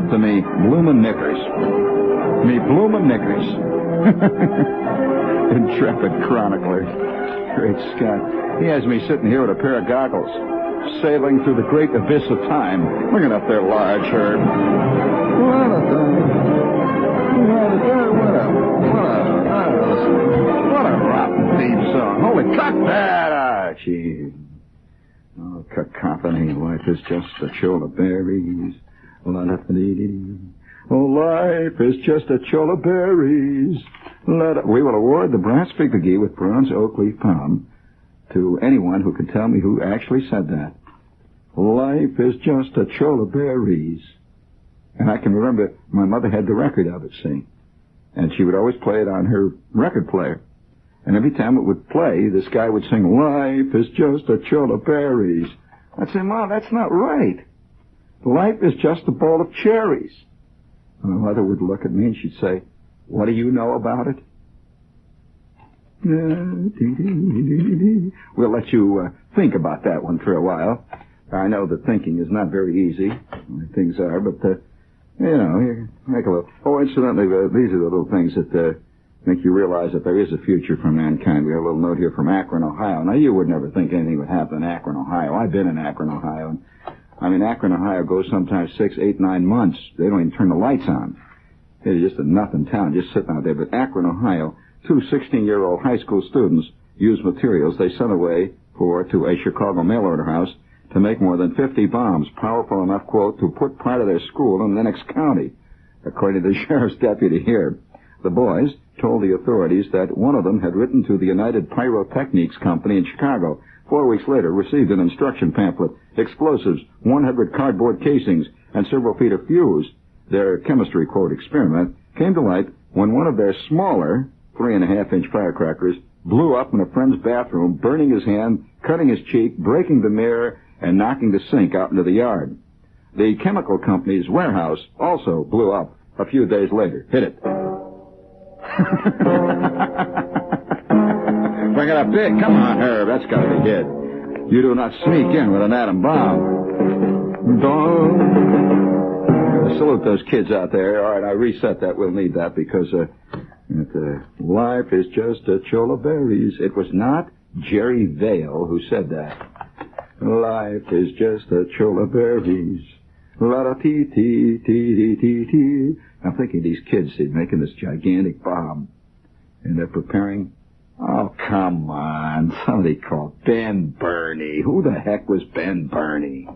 up to me bloomin' knickers. Me bloomin' knickers. Intrepid chronicler. Great Scott. He has me sitting here with a pair of goggles, sailing through the great abyss of time. Look at there, large herd. What a rotten theme song. Holy cock that! Gee. Oh, cacophony. Life is just a shoal of berries. Oh, life is just a shoal of berries. We will award the brass figuree with bronze oak leaf palm to anyone who can tell me who actually said that. Life is just a shoal of berries. And I can remember my mother had the record of it, see? And she would always play it on her record player. And every time it would play, this guy would sing, life is just a shoal of berries. I'd say, Mom, that's not right. Life is just a bowl of cherries. And my mother would look at me and she'd say, what do you know about it? We'll let you think about that one for a while. I know that thinking is not very easy. Things are, but, you make a little... Oh, incidentally, these are the little things that make you realize that there is a future for mankind. We have a little note here from Akron, Ohio. Now, you would never think anything would happen in Akron, Ohio. I've been in Akron, Ohio. And, Akron, Ohio goes sometimes 6, 8, 9 months. They don't even turn the lights on. It's just a nothing town, just sitting out there. But Akron, Ohio, 2 16-year-old high school students used materials they sent away to a Chicago mail-order house to make more than 50 bombs, powerful enough, quote, to put part of their school in Lenox County, according to the sheriff's deputy here. The boys told the authorities that one of them had written to the United Pyrotechnics Company in Chicago. 4 weeks later, received an instruction pamphlet, explosives, 100 cardboard casings, and several feet of fuse. Their chemistry, quote, experiment came to light when one of their smaller 3.5-inch firecrackers blew up in a friend's bathroom, burning his hand, cutting his cheek, breaking the mirror, and knocking the sink out into the yard. The chemical company's warehouse also blew up a few days later. Hit it. Bring it up big. Come on, Herb. That's got to be hit. You do not sneak in with an atom bomb. Salute those kids out there. All right, I reset that. We'll need that because life is just a shoal of berries. It was not Jerry Vale who said that. Life is just a shoal of berries. La-da-tee-tee-tee-tee-tee-tee. I'm thinking of these kids, see, making this gigantic bomb. And they're preparing. Oh, come on. Somebody called Ben Burney. Who the heck was Ben Burney?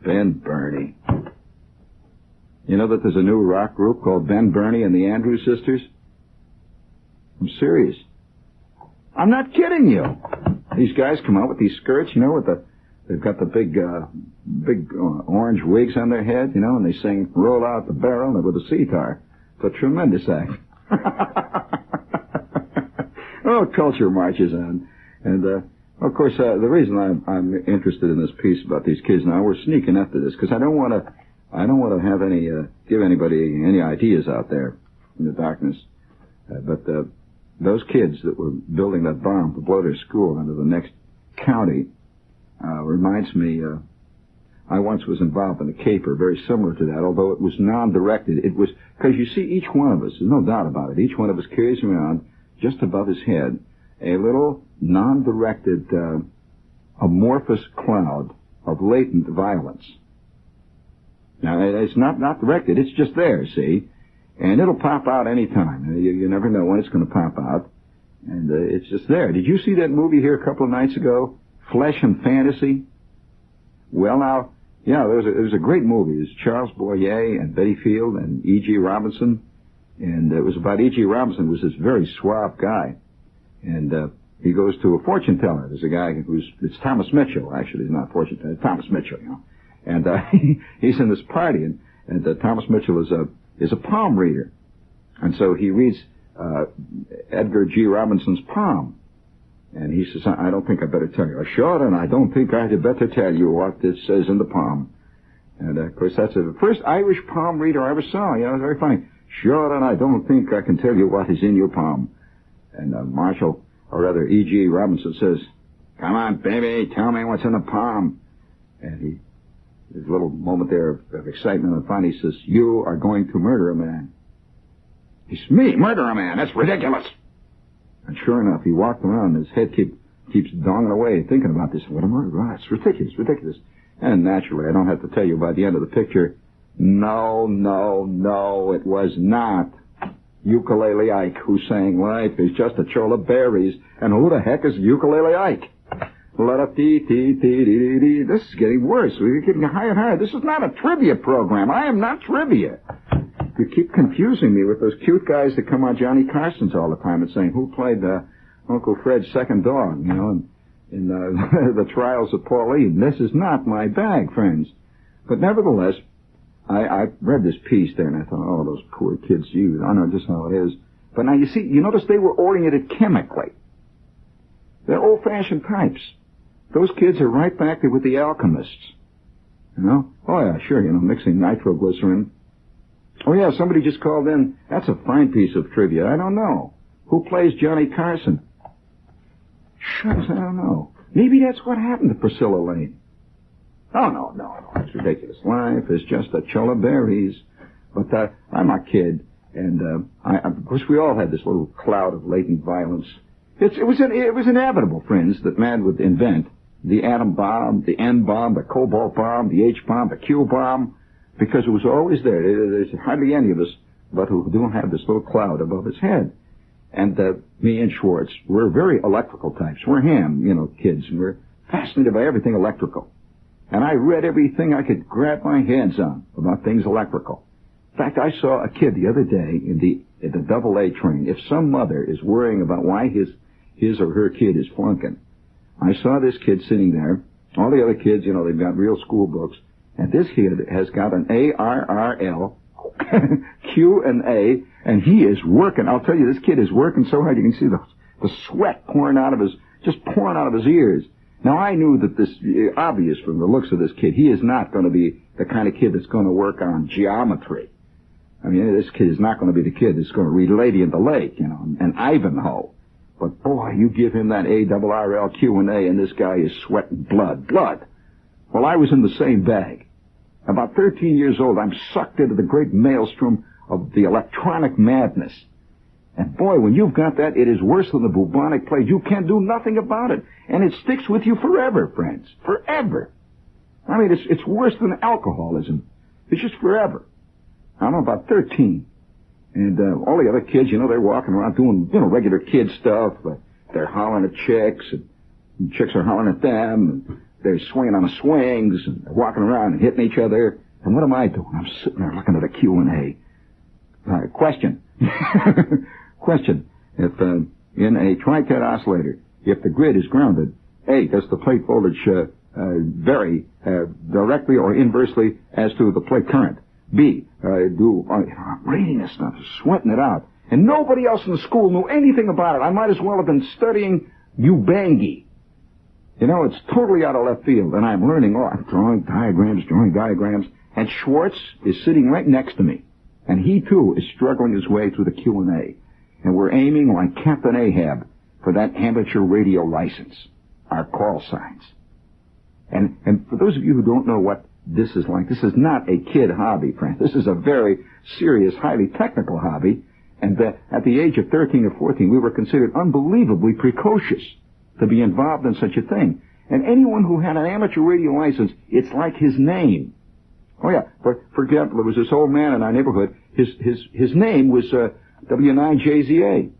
Ben Burney. You know that there's a new rock group called Ben Burney and the Andrews Sisters? I'm serious. I'm not kidding you. These guys come out with these skirts, they've got the big orange wigs on their head, and they sing Roll Out the Barrel with a sitar. It's a tremendous act. Oh, culture marches on. And, of course, the reason I'm interested in this piece about these kids now, we're sneaking after this, because I don't want to have give anybody any ideas out there in the darkness. But those kids that were building that bomb to blow their school into the next county reminds me, I once was involved in a caper very similar to that, although it was non-directed. It was, because you see each one of us, there's no doubt about it, each one of us carries around just above his head a little non-directed amorphous cloud of latent violence. Now, it's not directed, it's just there, see? And it'll pop out any time. You never know when it's going to pop out. And it's just there. Did you see that movie here a couple of nights ago, Flesh and Fantasy? Well, now, yeah, there was a great movie. It was Charles Boyer and Betty Field and E.G. Robinson. And it was about E.G. Robinson, who was this very suave guy. And he goes to a fortune teller. There's a guy it's Thomas Mitchell, actually. He's not a fortune teller. Thomas Mitchell, And he's in this party, and Thomas Mitchell is a palm reader. And so he reads Edgar G. Robinson's palm. And he says, I don't think I better tell you. Sure, and I don't think I had better tell you what it says in the palm. And, of course, that's the first Irish palm reader I ever saw. It was very funny. Sure, and I don't think I can tell you what is in your palm. And Marshall, or rather E.G. Robinson says, come on, baby, tell me what's in the palm. And His little moment there of excitement, and finally he says, "You are going to murder a man." He says, "Me? Murder a man? That's ridiculous." And sure enough, he walked around, and his head keeps donging away, thinking about this. What am I? Right, it's ridiculous. And naturally, I don't have to tell you, by the end of the picture, no, it was not Ukulele Ike who sang "Life is Just a Cholla Berries." And who the heck is Ukulele Ike? La-da-dee-dee-dee-dee-dee. This is getting worse. We're getting higher and higher. This is not a trivia program. I am not trivia. You keep confusing me with those cute guys that come on Johnny Carson's all the time and saying, who played Uncle Fred's second dog, in the Trials of Pauline. This is not my bag, friends. But nevertheless, I read this piece there, and I thought, oh, those poor kids, I know just how it is. But now, you notice they were oriented chemically. They're old-fashioned types. Those kids are right back there with the alchemists. Oh, yeah, sure, mixing nitroglycerin. Oh, yeah, somebody just called in. That's a fine piece of trivia. I don't know. Who plays Johnny Carson? Shucks, I don't know. Maybe that's what happened to Priscilla Lane. Oh, no, it's ridiculous. Life is just a cholla berries. But I'm a kid, and of course we all had this little cloud of latent violence. It was inevitable, friends, that man would invent the atom bomb, the N bomb, the cobalt bomb, the H bomb, the Q bomb, because it was always there. There's hardly any of us but who don't have this little cloud above his head. And me and Schwartz, we're very electrical types. We're ham, kids, and we're fascinated by everything electrical. And I read everything I could grab my hands on about things electrical. In fact, I saw a kid the other day in the AA train. If some mother is worrying about why his or her kid is flunking, I saw this kid sitting there. All the other kids, they've got real school books. And this kid has got an ARRL, Q and A, and he is working. I'll tell you, this kid is working so hard you can see the sweat pouring out of his ears. Now, I knew that this, obvious from the looks of this kid, he is not going to be the kind of kid that's going to work on geometry. I mean, this kid is not going to be the kid that's going to read Lady in the Lake, and Ivanhoe. But, boy, you give him that ARRL, Q and A, and this guy is sweating blood. Well, I was in the same bag. About 13 years old, I'm sucked into the great maelstrom of the electronic madness. And boy, when you've got that, it is worse than the bubonic plague. You can't do nothing about it. And it sticks with you forever, friends. Forever. I mean, it's worse than alcoholism. It's just forever. I'm about 13. And all the other kids, they're walking around doing, regular kid stuff. They're hollering at chicks, and chicks are hollering at them, and they're swinging on the swings, and they're walking around and hitting each other. And what am I doing? I'm sitting there looking at a Q&A. Question. Question. If in a tri-cat oscillator, if the grid is grounded, A, does the plate voltage vary directly or inversely as to the plate current? B, I'm reading this stuff, sweating it out. And nobody else in the school knew anything about it. I might as well have been studying Ubangi. It's totally out of left field, and I'm learning. I'm drawing diagrams, and Schwartz is sitting right next to me. And he, too, is struggling his way through the Q&A. And we're aiming like Captain Ahab for that amateur radio license, our call signs. And for those of you who don't know what this is like, this is not a kid hobby, friends. This is a very serious, highly technical hobby. And at the age of 13 or 14, we were considered unbelievably precocious to be involved in such a thing. And anyone who had an amateur radio license, it's like his name. Oh, yeah. For example, there was this old man in our neighborhood. His name was W9JZA.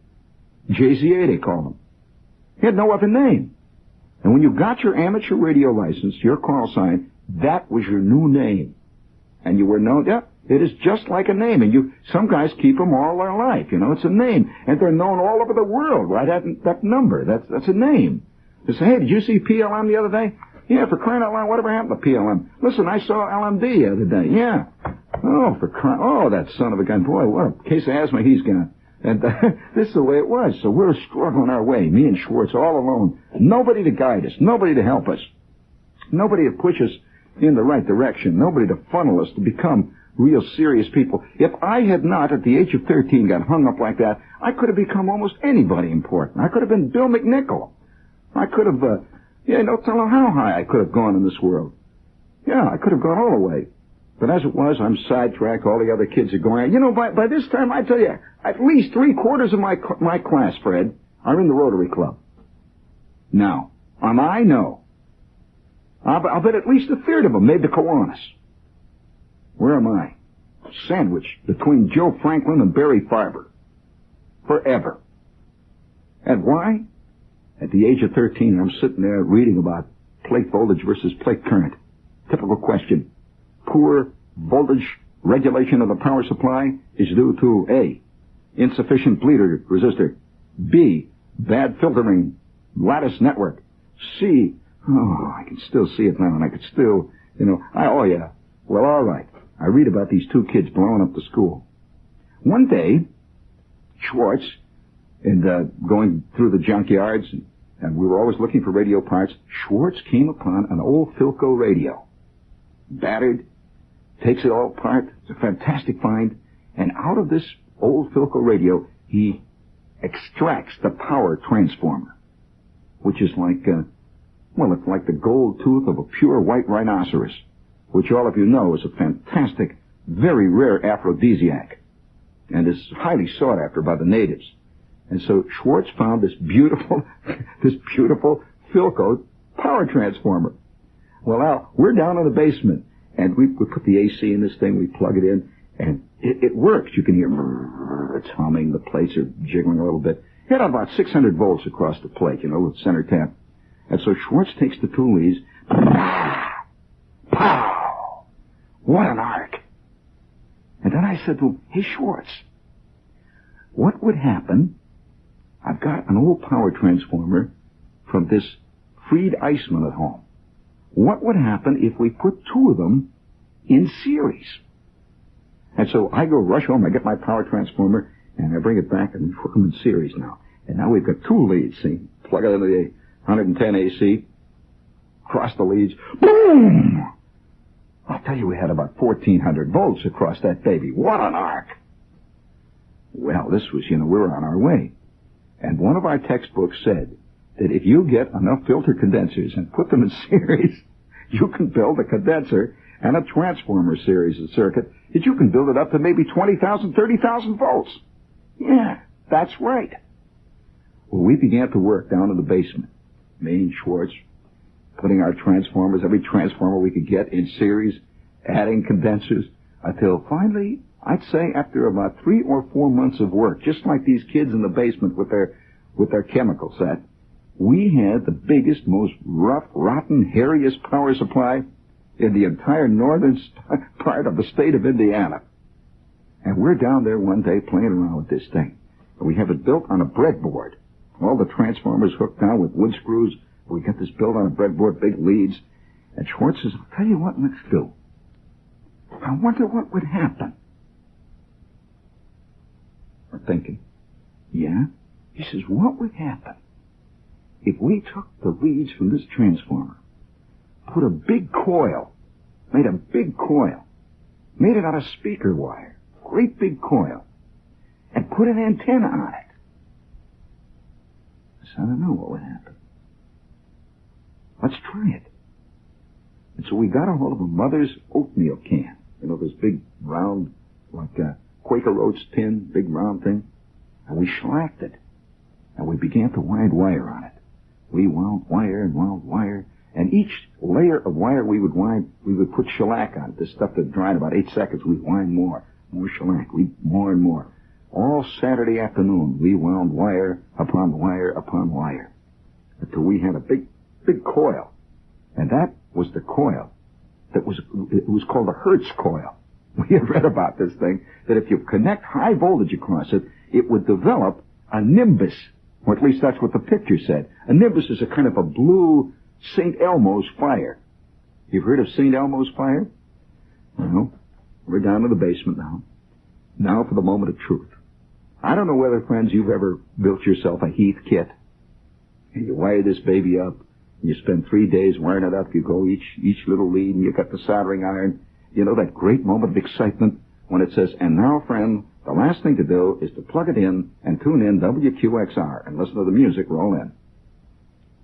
JZA, they call him. He had no other name. And when you got your amateur radio license, your call sign, that was your new name. And you were known, it is just like a name. And some guys keep them all their life. It's a name. And they're known all over the world, right? That number, that's a name. They say, hey, did you see PLM the other day? Yeah, for crying out loud, whatever happened to PLM? Listen, I saw LMD the other day. Yeah. Oh, that son of a gun. Boy, what a case of asthma he's got. And this is the way it was. So we're struggling our way, me and Schwartz, all alone. Nobody to guide us. Nobody to help us. Nobody to push us in the right direction. Nobody to funnel us to become real serious people. If I had not, at the age of 13, got hung up like that, I could have become almost anybody important. I could have been Bill McNichol. I could have, don't tell them how high I could have gone in this world. Yeah, I could have gone all the way. But as it was, I'm sidetracked. All the other kids are going. You know, by this time, I tell you, at least 3/4 of my class, Fred, are in the Rotary Club. Now, am I? No. I'll bet at least 1/3 of them made the Kiwanis. Where am I? Sandwiched between Joe Franklin and Barry Farber. Forever. And why? At the age of 13, I'm sitting there reading about plate voltage versus plate current. Typical question. Poor voltage regulation of the power supply is due to A, insufficient bleeder resistor, B, bad filtering lattice network, C, I can still see it now, and I could still, oh yeah, well, all right. I read about these 2 kids blowing up the school. One day, Schwartz, and going through the junkyards, and we were always looking for radio parts, Schwartz came upon an old Philco radio. Battered, takes it all apart. It's a fantastic find. And out of this old Philco radio, he extracts the power transformer, which is like, it's like the gold tooth of a pure white rhinoceros, which all of you know is a fantastic, very rare aphrodisiac, and is highly sought after by the natives. And so Schwartz found this beautiful Philco power transformer. Well, Al, we're down in the basement, and we put the AC in this thing, we plug it in, and it works. You can hear it's humming, the plates are jiggling a little bit. It had about 600 volts across the plate, with center tap. And so Schwartz takes the 2 leads, pow! What an arc! And then I said to him, hey, Schwartz, what would happen? I've got an old power transformer from this freed Iceman at home. What would happen if we put 2 of them in series? And so I go rush home, I get my power transformer, and I bring it back, and we put them in series now. And now we've got 2 leads, see? Plug it into the 110 AC, cross the leads, boom! I'll tell you, we had about 1,400 volts across that baby. What an arc! Well, this was, we were on our way. And one of our textbooks said that if you get enough filter condensers and put them in series, you can build a condenser and a transformer series of circuit that you can build it up to maybe 20,000, 30,000 volts. Yeah, that's right. Well, we began to work down in the basement, me and Schwartz, putting our transformers, every transformer we could get in series, adding condensers, until finally, I'd say after about 3 or 4 months of work, just like these kids in the basement with their chemical set, we had the biggest, most rough, rotten, hairiest power supply in the entire northern part of the state of Indiana. And we're down there one day playing around with this thing. We have it built on a breadboard. All the transformers hooked down with wood screws. We got this built on a breadboard, big leads. And Schwartz says, I'll tell you what, let's do. I wonder what would happen. We're thinking, yeah? He says, what would happen if we took the leads from this transformer, put a big coil, made it out of speaker wire, great big coil, and put an antenna on it? I said, I don't know what would happen. Let's try it. And so we got a hold of a mother's oatmeal can. This big round, like a Quaker Oats tin, big round thing. And we shellacked it. And we began to wind wire on it. We wound wire and wound wire. And each layer of wire we would wind, we would put shellac on it. This stuff that dried in about 8 seconds. We'd wind more shellac, more and more. All Saturday afternoon, we wound wire upon wire upon wire. Until we had a big coil. And that was the coil. It was called a Hertz coil. We had read about this thing, that if you connect high voltage across it, it would develop a nimbus. Or at least that's what the picture said. A nimbus is a kind of a blue St. Elmo's fire. You've heard of St. Elmo's fire? Well, we're down in the basement now. Now for the moment of truth. I don't know whether, friends, you've ever built yourself a Heath kit. And you wire this baby up. You spend 3 days wiring it up. You go each little lead, and you got the soldering iron. You know that great moment of excitement when it says, and now, friend, the last thing to do is to plug it in and tune in WQXR and listen to the music roll in.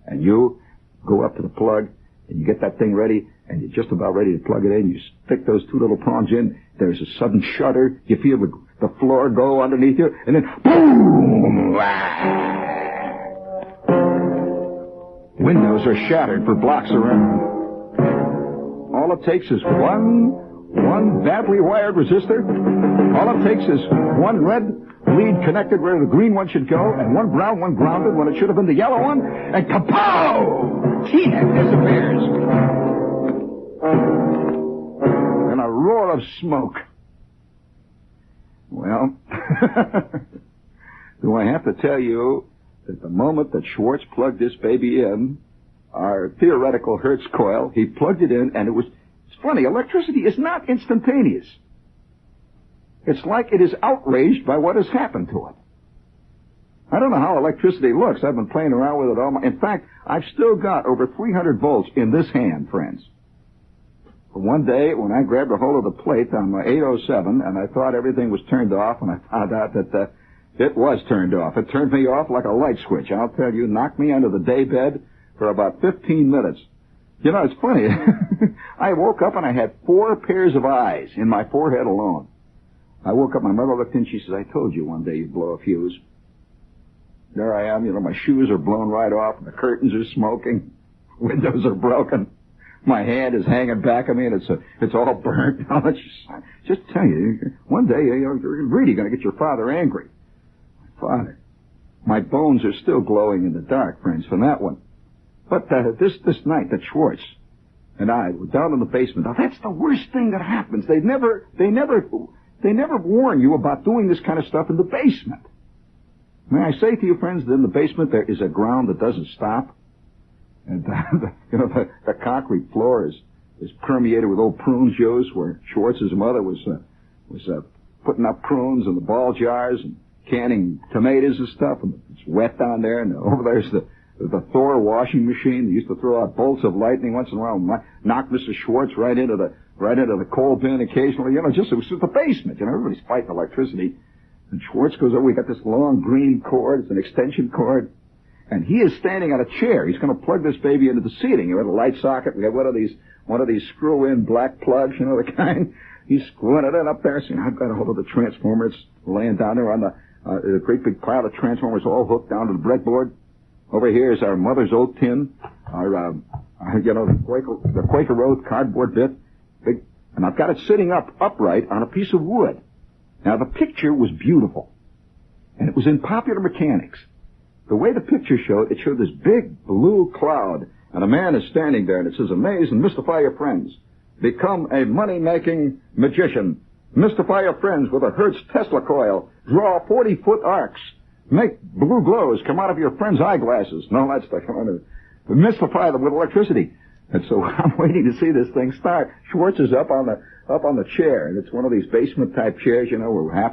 And you go up to the plug, and you get that thing ready, and you're just about ready to plug it in. You stick those two little prongs in. There's a sudden shudder. You feel the floor go underneath you, and then boom! Windows are shattered for blocks around. All it takes is one badly wired resistor. All it takes is one red lead connected where the green one should go, and one brown one grounded when it should have been the yellow one, and kapow! T-Head disappears. And a roar of smoke. Well, do I have to tell you that the moment that Schwartz plugged this baby in, our theoretical Hertz coil, he plugged it in, and it's funny, electricity is not instantaneous. It's like it is outraged by what has happened to it. I don't know how electricity looks. I've been playing around with it all in fact, I've still got over 300 volts in this hand, friends. One day, when I grabbed a hold of the plate on my 807, and I thought everything was turned off, and I found out that it was turned off. It turned me off like a light switch. I'll tell you, knocked me under the daybed for about 15 minutes. You know, it's funny. I woke up and I had 4 pairs of eyes in my forehead alone. I woke up, my mother looked in, she says, I told you one day you'd blow a fuse. There I am, you know, my shoes are blown right off, and the curtains are smoking, windows are broken. My hand is hanging back of me, and it's all burnt. I'll just tell you, one day you're really going to get your father angry. My father. My bones are still glowing in the dark, friends, from that one. But this night that Schwartz and I were down in the basement. Now that's the worst thing that happens. They never warn you about doing this kind of stuff in the basement. May I say to you, friends, that in the basement there is a ground that doesn't stop. And, the concrete floor is permeated with old prune juice where Schwartz's mother was putting up prunes in the ball jars and canning tomatoes and stuff. And it's wet down there. And over there's the Thor washing machine. They used to throw out bolts of lightning once in a while, knock Mr. Schwartz right into the coal bin occasionally. You know, it was just the basement. You know, everybody's fighting electricity. And Schwartz goes over. We got this long green cord. It's an extension cord. And he is standing on a chair. He's going to plug this baby into the ceiling. You have a light socket. We have one of these screw-in black plugs, you know, the kind. He's screwing it in up there. Saying, I've got a hold of the transformer. It's laying down there on the great big pile of transformers all hooked down to the breadboard. Over here is our mother's oat tin, the Quaker Road cardboard bit. Big, and I've got it sitting upright on a piece of wood. Now, the picture was beautiful. And it was in Popular Mechanics. The way the picture showed, it showed this big blue cloud, and a man is standing there, and it says, amaze and mystify your friends. Become a money-making magician. Mystify your friends with a Hertz Tesla coil. Draw 40-foot arcs. Make blue glows come out of your friends' eyeglasses. And all that stuff. I want to mystify them with electricity. And so I'm waiting to see this thing start. Schwartz is up on the chair, and it's one of these basement-type chairs, you know, where half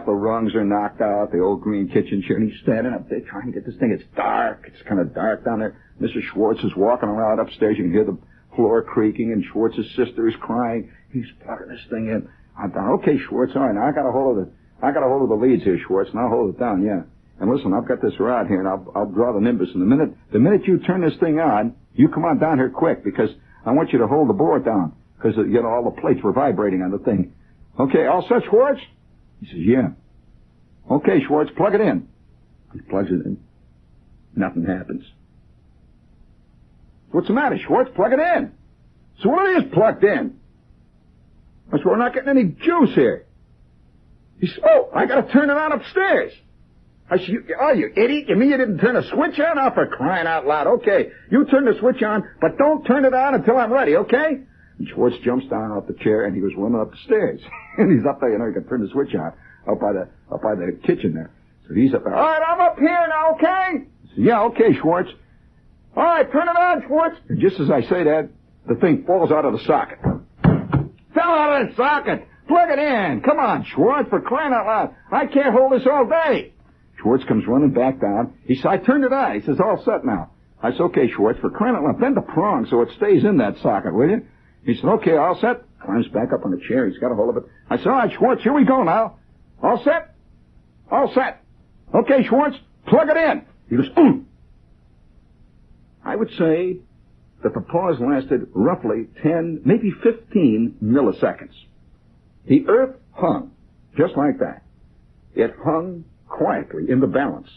the rungs are knocked out, the old green kitchen chair, and he's standing up there trying to get this thing. It's dark. It's kind of dark down there. Mr. Schwartz is walking around upstairs. You can hear the floor creaking, and Schwartz's sister is crying. He's plugging this thing in. I'm down. Okay, Schwartz, all right, now I got a hold of the leads here, Schwartz, and I'll hold it down, yeah. And listen, I've got this rod here, and I'll draw the nimbus. And the minute you turn this thing on, you come on down here quick, because I want you to hold the board down, because, you know, all the plates were vibrating on the thing. Okay, all set, Schwartz? He says, yeah. Okay, Schwartz, plug it in. He plugs it in. Nothing happens. What's the matter, Schwartz? Plug it in. So what it is plugged in? I said, we're not getting any juice here. He said, oh, I got to turn it on upstairs. I said, you idiot. You mean you didn't turn a switch on? Oh, for crying out loud. Okay, you turn the switch on, but don't turn it on until I'm ready, okay? And Schwartz jumps down off the chair, and he was running up the stairs. And he's up there, you know, he can turn the switch on, up by the kitchen there. So he's up there. All right, I'm up here now, okay? I said, yeah, okay, Schwartz. All right, turn it on, Schwartz. And just as I say that, the thing falls out of the socket. Fell out of the socket. Plug it in. Come on, Schwartz, for crying out loud. I can't hold this all day. Schwartz comes running back down. He says, I turned it on. He says, all set now. I said, okay, Schwartz, for crying out loud. Bend the prong so it stays in that socket, will you? He said, okay, all set. Climbs back up on the chair. He's got a hold of it. I said, all right, Schwartz, here we go now. All set? All set. Okay, Schwartz, plug it in. He goes, I would say that the pause lasted roughly 10, maybe 15 milliseconds. The Earth hung, just like that. It hung quietly in the balance,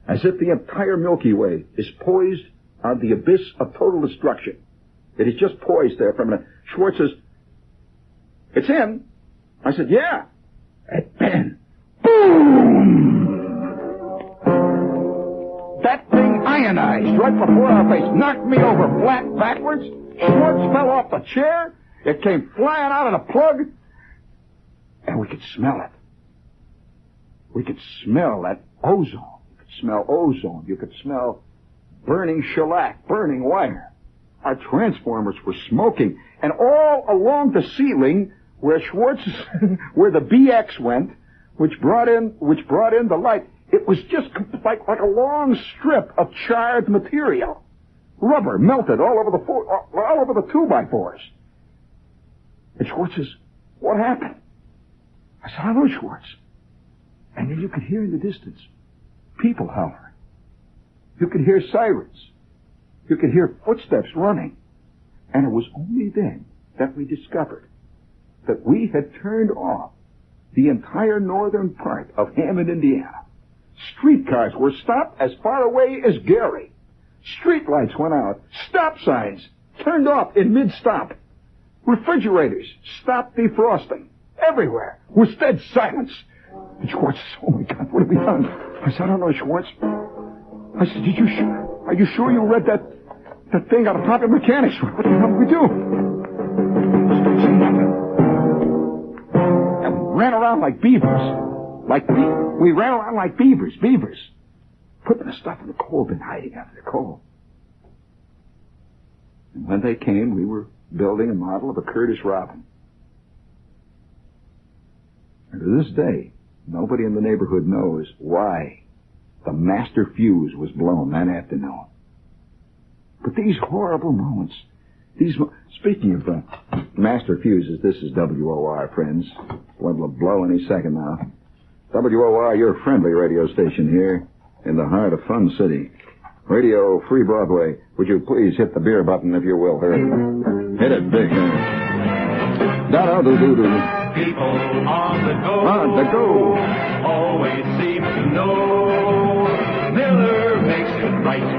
as if the entire Milky Way is poised on the abyss of total destruction. It is just poised there for a minute. Schwartz says, "It's in." I said, "Yeah." And then, boom! That thing ionized right before our face, knocked me over flat backwards. Schwartz fell off the chair. It came flying out of the plug, and we could smell it. We could smell that ozone. You could smell ozone. You could smell burning shellac, burning wire. Our transformers were smoking, and all along the ceiling, where Schwartz, where the BX went, which brought in the light, it was just like a long strip of charred material, rubber melted all over the 2x4s. And Schwartz says, "What happened?" I said, "I don't know, Schwartz." And then you could hear in the distance people hollering. You could hear sirens. You could hear footsteps running. And it was only then that we discovered that we had turned off the entire northern part of Hammond, Indiana. Streetcars were stopped as far away as Gary. Street lights went out. Stop signs turned off in mid-stop. Refrigerators stopped defrosting. Everywhere was dead silence. And Schwartz said, "Oh my God, what have we done?" I said, "I don't know, Schwartz." I said, "Are you sure you read that thing out of Popular Mechanics? What the hell did we do?" And we ran around like beavers. We ran around like beavers, putting the stuff in the coal bin, hiding out of the coal. And when they came, we were building a model of a Curtiss Robin. And to this day, nobody in the neighborhood knows why the master fuse was blown that afternoon. But these horrible moments, speaking of master fuses, this is WOR, friends. One will blow any second now. WOR, your friendly radio station here in the heart of Fun City. Radio Free Broadway. Would you please hit the beer button, if you will? Hit it big. Da-da-do-do-do. People on the go. On the go. Always seem to know. Miller makes it right.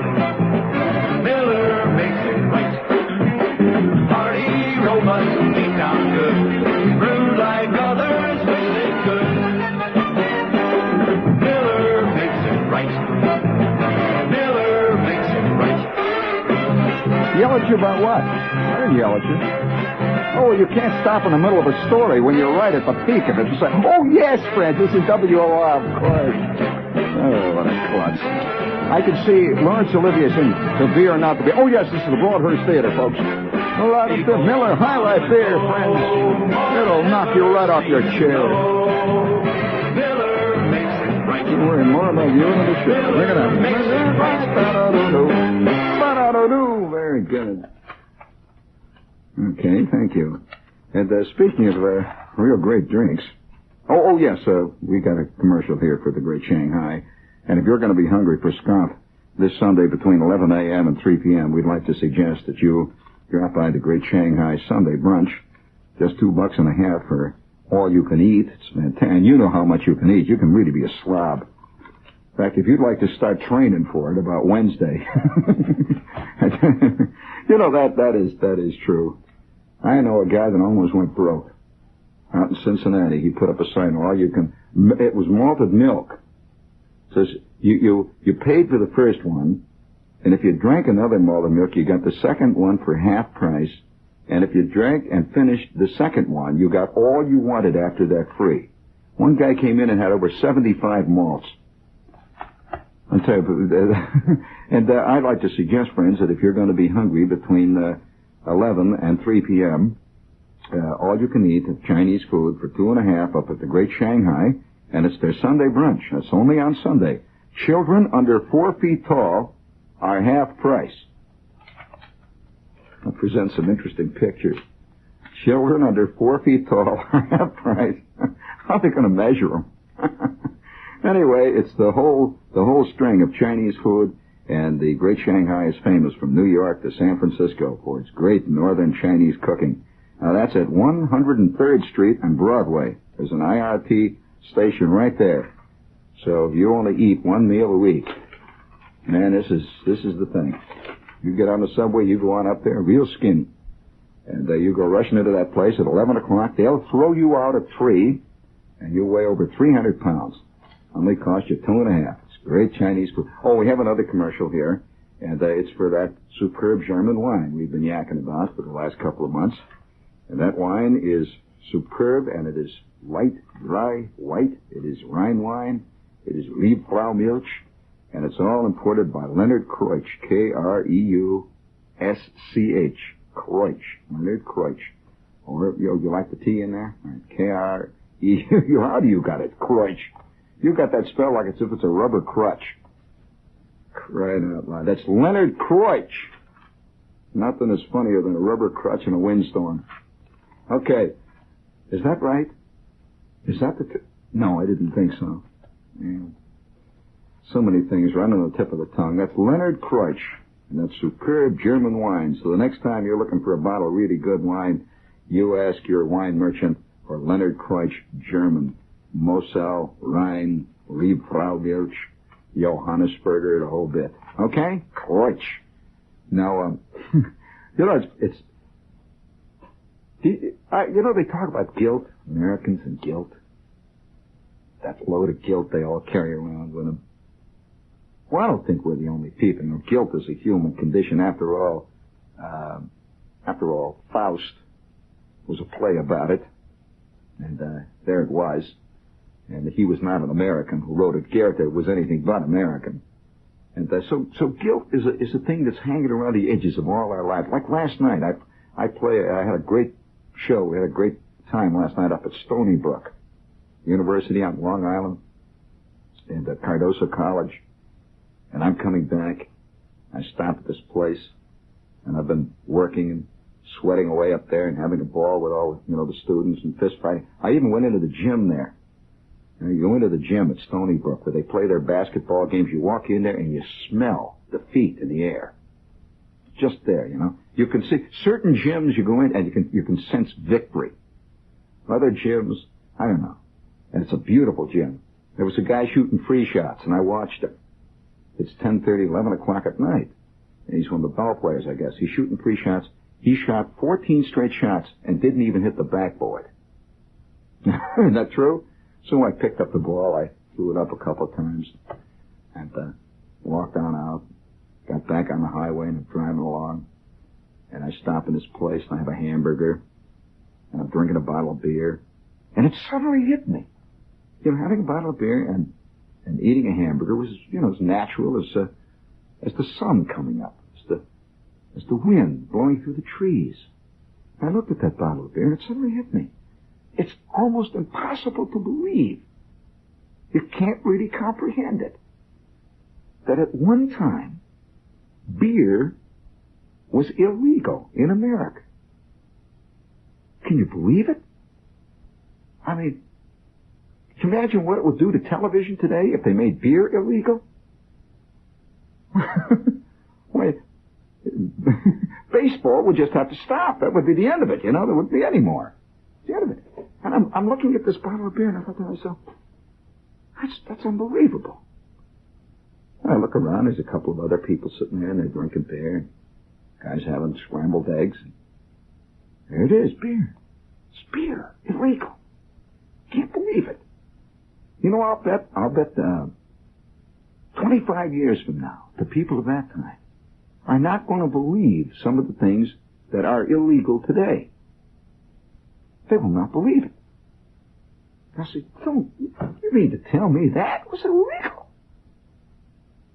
Miller makes it right. Party robots deep down good. Brew like others wish they could. Miller makes it right. Miller makes it right. Yell at you about what? I didn't yell at you. Oh, you can't stop in the middle of a story when you're right at the peak of it. You say, "Oh, yes, friends, this is WOR, of course." Oh, what a klutz. I can see Laurence Olivier saying, "To be or not to be." Oh, yes, this is the Broadhurst Theater, folks. A lot of Miller High Life beer, friends. It'll knock you right off your chair. Miller makes it right. Don't worry more about you than the show. Look at that. Very good. Okay, thank you. And speaking of real great drinks, yes, we got a commercial here for the Great Shanghai. And if you're going to be hungry for skunk this Sunday between 11 a.m. and 3 p.m., we'd like to suggest that you drop by the Great Shanghai Sunday Brunch. Just $2.50 for all you can eat. It's fantastic. And you know how much you can eat. You can really be a slob. In fact, if you'd like to start training for it about Wednesday, you know, that is true. I know a guy that almost went broke out in Cincinnati. He put up a sign, it was malted milk. It says, you paid for the first one, and if you drank another malted milk, you got the second one for half price, and if you drank and finished the second one, you got all you wanted after that free. One guy came in and had over 75 malts. I'll tell you, and I'd like to suggest, friends, that if you're going to be hungry between 11 and 3 p.m., all you can eat Chinese food for $2.50 up at the Great Shanghai, and it's their Sunday brunch. That's only on Sunday. Children under 4 feet tall are half price. I'll present some interesting pictures. Children under 4 feet tall are half price. How are they going to measure them? Anyway, it's the whole string of Chinese food, And the Great Shanghai is famous from New York to San Francisco for its great northern Chinese cooking. Now, that's at 103rd Street and Broadway. There's an IRT station right there. So you only eat one meal a week. Man, this is the thing. You get on the subway, you go on up there, real skinny. And you go rushing into that place at 11 o'clock. They'll throw you out at 3, and you weigh over 300 pounds. Only cost you $2.50. It's great Chinese food. Oh, we have another commercial here, and it's for that superb German wine we've been yakking about for the last couple of months. And that wine is superb, and it is light, dry, white. It is Rhine wine. It is Liebfraumilch, and it's all imported by Leonard Kreutsch, Kreusch, Kreutsch, Leonard Kreutsch. Or, you like the T in there? All right. K-R-E-U. How do you got it? Kreutsch. You got that spelled like as if it's a rubber crutch. Crying out loud. That's Leonard Kreutsch. Nothing is funnier than a rubber crutch in a windstorm. Okay. Is that right? Is that No, I didn't think so. Yeah. So many things right on the tip of the tongue. That's Leonard Kreutsch. And that's superb German wine. So the next time you're looking for a bottle of really good wine, you ask your wine merchant for Leonard Kreutsch German. Mosel, Rhine, Liebfraumilch, Johannesburger, the whole bit. Okay? Kreutsch. Now, it's they talk about guilt, Americans and guilt. That load of guilt they all carry around with them. Well, I don't think we're the only people. Guilt is a human condition. After all, Faust was a play about it. And there it was. And he was not an American who wrote it. Goethe was anything but American. And so guilt is a thing that's hanging around the edges of all our lives. Like last night, I had a great show. We had a great time last night up at Stony Brook University on Long Island and at Cardoso College. And I'm coming back. I stopped at this place, and I've been working and sweating away up there and having a ball with all, the students and fist fighting. I even went into the gym there. You go into the gym at Stony Brook where they play their basketball games. You walk in there and you smell the feet in the air. Just there, You can see certain gyms you go in and you can sense victory. Other gyms, I don't know. And it's a beautiful gym. There was a guy shooting free shots, and I watched him. It's 10:30, 11 o'clock at night. And he's one of the ball players, I guess. He's shooting free shots. He shot 14 straight shots and didn't even hit the backboard. Isn't that true? So I picked up the ball. I threw it up a couple of times and walked on out. Got back on the highway and I'm driving along. And I stop in this place and I have a hamburger. And I'm drinking a bottle of beer. And it suddenly hit me. Having a bottle of beer and eating a hamburger was, as natural as the sun coming up, as the wind blowing through the trees. I looked at that bottle of beer and it suddenly hit me. It's almost impossible to believe. You can't really comprehend it. That at one time, beer was illegal in America. Can you believe it? I mean, can you imagine what it would do to television today if they made beer illegal? Wait, baseball would just have to stop. That would be the end of it, There wouldn't be any more. The end of it. And I'm looking at this bottle of beer and I thought to myself, that's unbelievable. And I look around, there's a couple of other people sitting there and they're drinking beer. Guys having scrambled eggs. There it is, beer. It's beer. Illegal. Can't believe it. I'll bet 25 years from now, the people of that time are not going to believe some of the things that are illegal today. They will not believe it. I said, you mean to tell me that was illegal?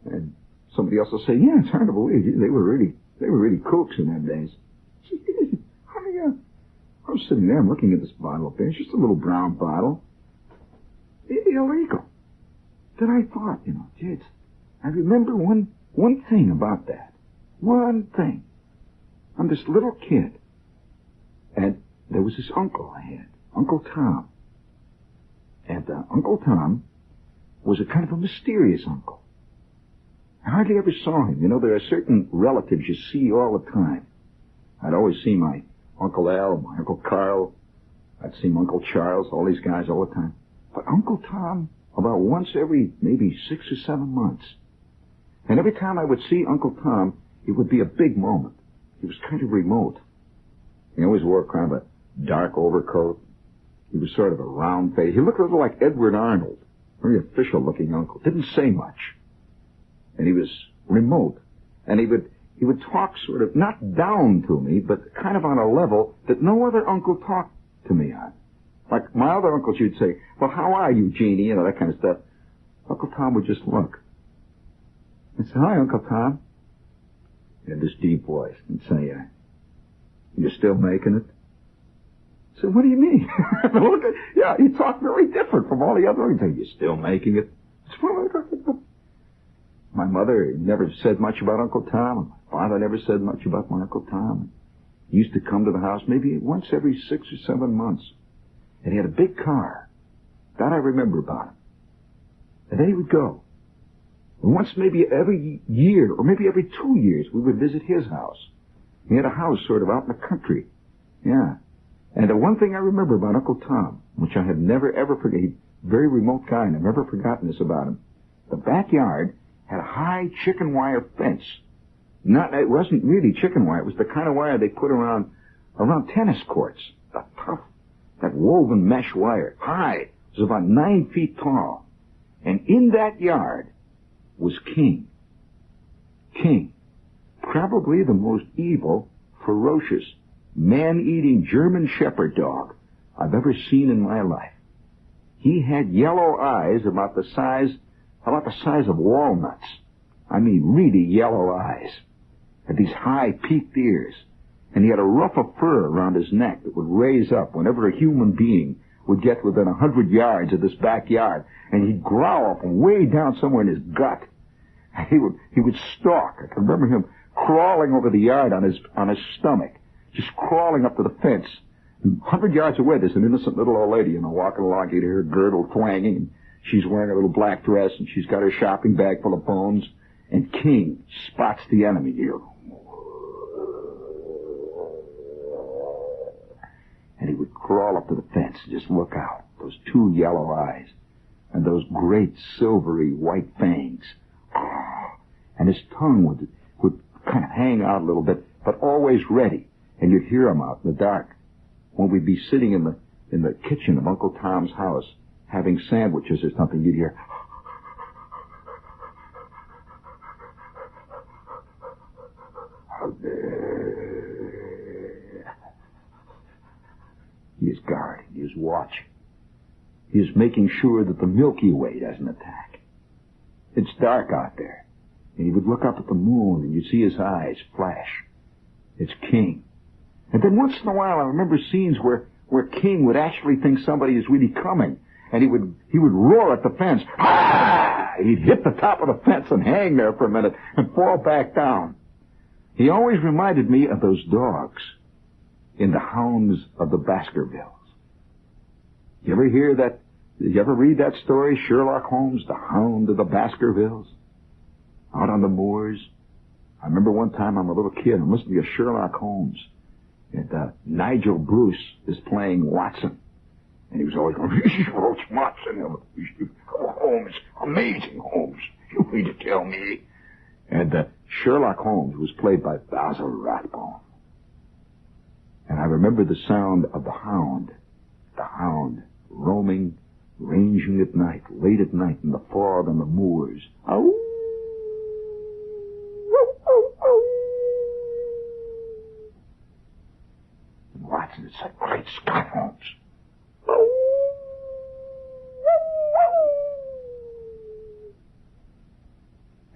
And somebody else will say, yeah, it's hard to believe. They were really kooks in them days. I was sitting there, I'm looking at this bottle of beer. It's just a little brown bottle. Illegal. Then I thought, I remember one thing about that. One thing. I'm this little kid. And there was this uncle I had, Uncle Tom. And Uncle Tom was a kind of a mysterious uncle. I hardly ever saw him. You know, there are certain relatives you see all the time. I'd always see my Uncle Al, my Uncle Carl. I'd see my Uncle Charles, all these guys all the time. But Uncle Tom, about once every maybe 6 or 7 months. And every time I would see Uncle Tom, it would be a big moment. He was kind of remote. He always wore kind of a dark overcoat. He was sort of a round face. He looked a little like Edward Arnold. Very official-looking uncle. Didn't say much. And he was remote. And he would talk sort of, not down to me, but kind of on a level that no other uncle talked to me on. Like my other uncles, you'd say, well, how are you, Jeannie? You know, that kind of stuff. Uncle Tom would just look. I'd say, hi, Uncle Tom. He had this deep voice and say, you're still making it? I said, what do you mean? Yeah, he talked very different from all the other ones. You're still making it? I said, my mother never said much about Uncle Tom, and my father never said much about my Uncle Tom. He used to come to the house maybe once every 6 or 7 months. And he had a big car. That I remember about him. And then he would go. And once maybe every year, or maybe every 2 years, we would visit his house. He had a house sort of out in the country. Yeah. And the one thing I remember about Uncle Tom, which I have never ever forgotten, very remote guy, and I've never forgotten this about him. The backyard had a high chicken wire fence. It wasn't really chicken wire. It was the kind of wire they put around tennis courts. The tough, that woven mesh wire. High. It was about 9 feet tall. And in that yard was King. King. Probably the most evil, ferocious, man-eating German shepherd dog I've ever seen in my life. He had yellow eyes about the size of walnuts. I mean, really yellow eyes. Had these high peaked ears. And he had a ruff of fur around his neck that would raise up whenever a human being would get within 100 yards of this backyard. And he'd growl from way down somewhere in his gut. And he would stalk. I can remember him crawling over the yard on his stomach. Just crawling up to the fence. And 100 yards away, there's an innocent little old lady, walking along. You'd hear her girdle twanging. And she's wearing a little black dress, and she's got her shopping bag full of bones. And King spots the enemy here. And he would crawl up to the fence and just look out. Those 2 yellow eyes. And those great silvery white fangs. And his tongue would kind of hang out a little bit, but always ready. And you'd hear him out in the dark. When we'd be sitting in the kitchen of Uncle Tom's house, having sandwiches or something, you'd hear... He is guarding. He is watching. He is making sure that the Milky Way doesn't attack. It's dark out there. And he would look up at the moon, and you'd see his eyes flash. It's King. And then once in a while, I remember scenes where King would actually think somebody is really coming. And he would roar at the fence. Ah! He'd hit the top of the fence and hang there for a minute and fall back down. He always reminded me of those dogs in The Hounds of the Baskervilles. You ever hear that? Did you ever read that story, Sherlock Holmes, The Hound of the Baskervilles? Out on the moors. I remember one time I'm a little kid, I'm listening to Sherlock Holmes. And Nigel Bruce is playing Watson. And he was always going, Watson, Holmes, amazing Holmes. You mean to tell me? And Sherlock Holmes was played by Basil Rathbone. And I remember the sound of the hound roaming, ranging at night, late at night in the fog on the moors. Ow! And Watson said, great Scott, Holmes.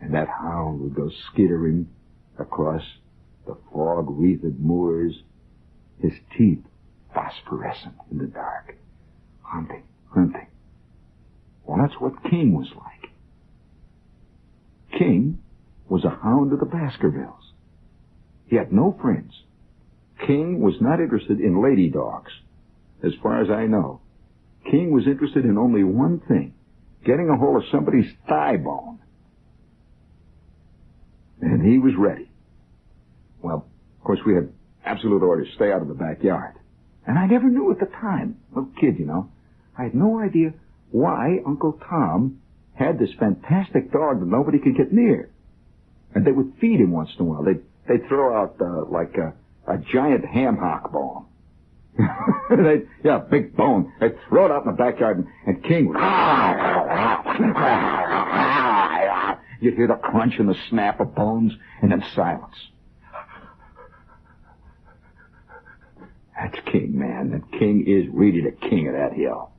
And that hound would go skittering across the fog-wreathed moors, his teeth phosphorescent in the dark, hunting. Well, that's what King was like. King was a hound of the Baskervilles. He had no friends. King was not interested in lady dogs, as far as I know. King was interested in only one thing, getting a hold of somebody's thigh bone. and he was ready. Well, of course, we had absolute orders to stay out of the backyard. And I never knew at the time, little kid, you know, I had no idea why Uncle Tom had this fantastic dog that nobody could get near. And they would feed him once in a while. They'd throw out like a giant ham hock bone. Big bone. They'd throw it out in the backyard, and King would... You'd hear the crunch and the snap of bones, and then silence. That's King, man. That King is really the king of that hill.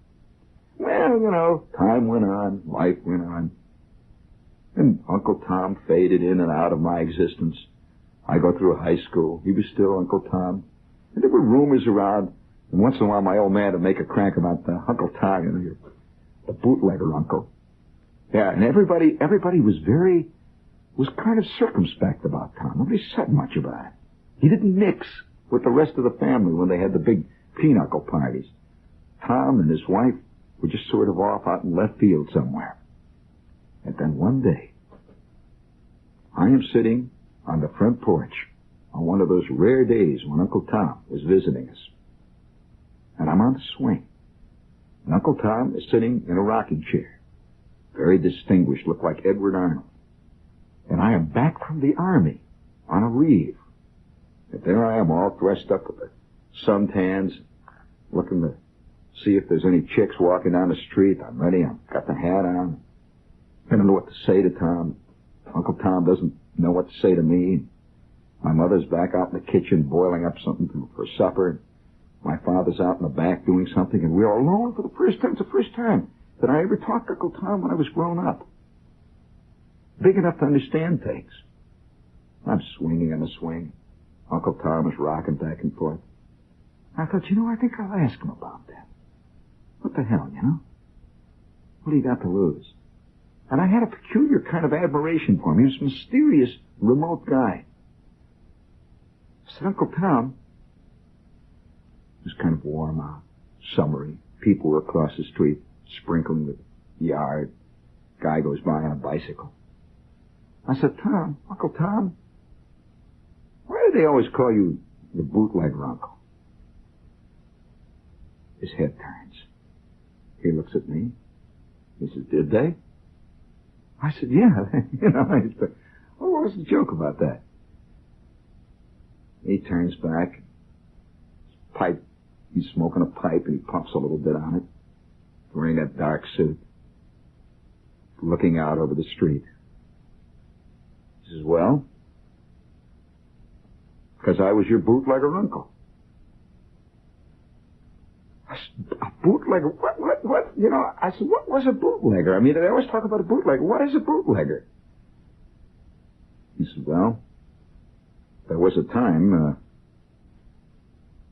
Well, you know, time went on, life went on. And Uncle Tom faded in and out of my existence. I go through high school. He was still Uncle Tom. And there were rumors around. And once in a while, my old man would make a crank about Uncle Tom, you know, the bootlegger uncle. Yeah, and everybody was kind of circumspect about Tom. Nobody said much about it. He didn't mix with the rest of the family when they had the big pinochle parties. Tom and his wife were just sort of off out in left field somewhere. And then one day, I am sitting on the front porch on one of those rare days when Uncle Tom was visiting us. And I'm on the swing. And Uncle Tom is sitting in a rocking chair. Very distinguished, looked like Edward Arnold. And I am back from the army on a reeve. And there I am all dressed up with the suntans, looking to see if there's any chicks walking down the street. I'm ready. I've got the hat on. I don't know what to say to Tom. Uncle Tom doesn't know what to say to me. My mother's back out in the kitchen boiling up something for supper. My father's out in the back doing something, and we're alone for the first time. It's the first time that I ever talked to Uncle Tom when I was grown up. Big enough to understand things. I'm swinging on the swing. Uncle Tom is rocking back and forth. I thought, you know, I think I'll ask him about that. What the hell, you know? What do you got to lose? And I had a peculiar kind of admiration for him. He was a mysterious, remote guy. I said, Uncle Tom, it was kind of warm out, summery. People were across the street sprinkling the yard. Guy goes by on a bicycle. I said, Tom, Uncle Tom, why do they always call you the bootlegger uncle? His head turns. He looks at me. He says, did they? I said, yeah. You know, what was the joke about that? He turns back. Pipe. He's smoking a pipe, and he puffs a little bit on it. Wearing that dark suit. Looking out over the street. He says, well, because I was your bootlegger uncle. I said, a bootlegger? What? You know, I said, what was a bootlegger? I mean, they always talk about a bootlegger. What is a bootlegger? He said, well, there was a time,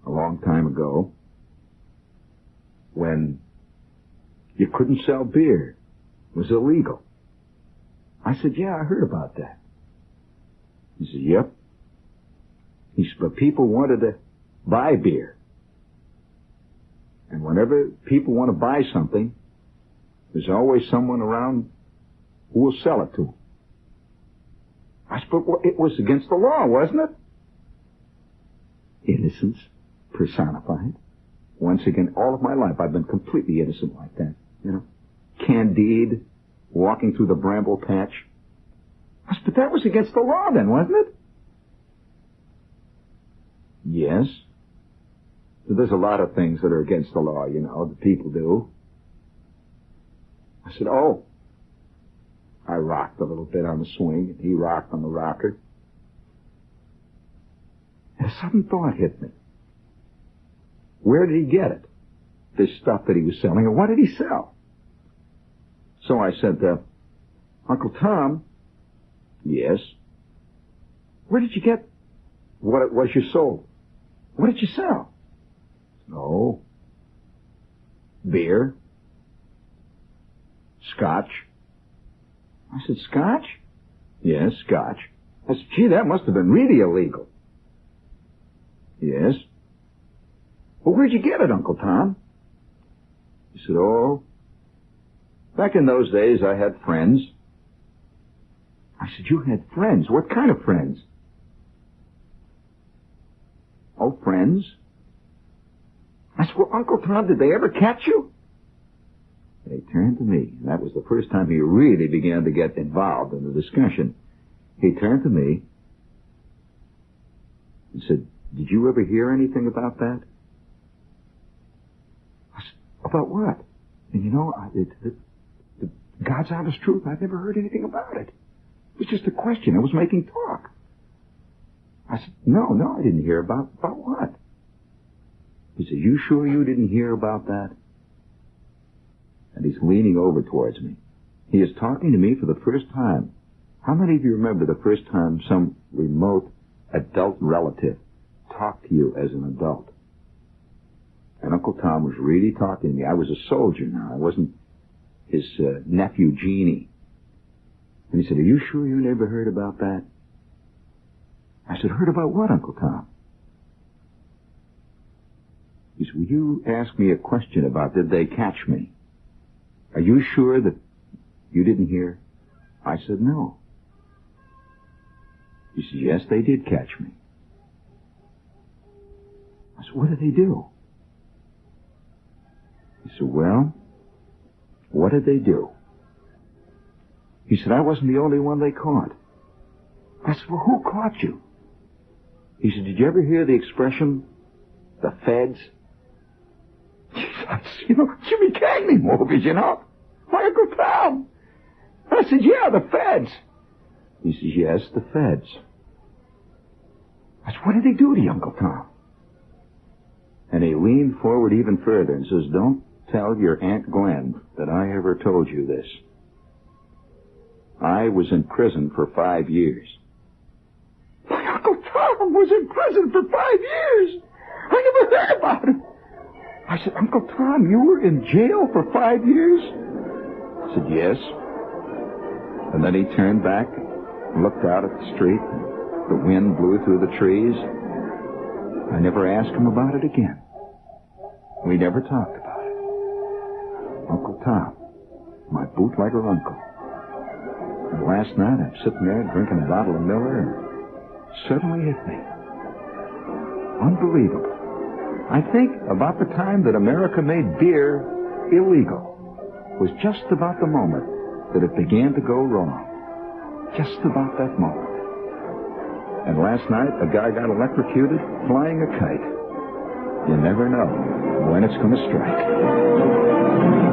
a long time ago, when you couldn't sell beer. It was illegal. I said, yeah, I heard about that. He said, yep. He said, but people wanted to buy beer. And whenever people want to buy something, there's always someone around who will sell it to them. I said, but it was against the law, wasn't it? Innocence personified. Once again, all of my life, I've been completely innocent like that, you know. Candide, walking through the bramble patch. I said, but that was against the law then, wasn't it? Yes. There's a lot of things that are against the law, you know, that people do. I said, oh. I rocked a little bit on the swing, and he rocked on the rocker. And a sudden thought hit me. Where did he get it? This stuff that he was selling, and what did he sell? So I said, Uncle Tom, yes. Where did you get what it was you sold? What did you sell? Oh, beer, scotch. I said, scotch? Yes, scotch. I said, gee, that must have been really illegal. Yes. Well, where'd you get it, Uncle Tom? He said, oh, back in those days I had friends. I said, you had friends. What kind of friends? Oh, friends? I said, well, Uncle Tom, did they ever catch you? They turned to me, and that was the first time he really began to get involved in the discussion. He turned to me and said, did you ever hear anything about that? I said, about what? And you know, the God's honest truth, I've never heard anything about it. It was just a question. I was making talk. I said, no, I didn't hear about what? He said, you sure you didn't hear about that? And he's leaning over towards me. He is talking to me for the first time. How many of you remember the first time some remote adult relative talked to you as an adult? And Uncle Tom was really talking to me. I was a soldier now. I wasn't his nephew, Jeannie. And he said, are you sure you never heard about that? I said, heard about what, Uncle Tom? He said, will you ask me a question about did they catch me? Are you sure that you didn't hear? I said, no. He said, yes, they did catch me. I said, what did they do? He said, well, what did they do? He said, I wasn't the only one they caught. I said, well, who caught you? He said, did you ever hear the expression, the feds? I said, you know, Jimmy Cagney movies, you know. My Uncle Tom. I said, yeah, the feds. He says, yes, the feds. I said, what did they do to you, Uncle Tom? And he leaned forward even further and says, don't tell your Aunt Gwen that I ever told you this. I was in prison for 5 years. My Uncle Tom was in prison for 5 years. I never heard about it. I said, Uncle Tom, you were in jail for 5 years? I said, yes. And then he turned back and looked out at the street. The wind blew through the trees. I never asked him about it again. We never talked about it. Uncle Tom, my bootlegger uncle. And last night I'm sitting there drinking a bottle of Miller and suddenly hit me. Unbelievable. I think about the time that America made beer illegal was just about the moment that it began to go wrong. Just about that moment. And last night, a guy got electrocuted flying a kite. You never know when it's going to strike.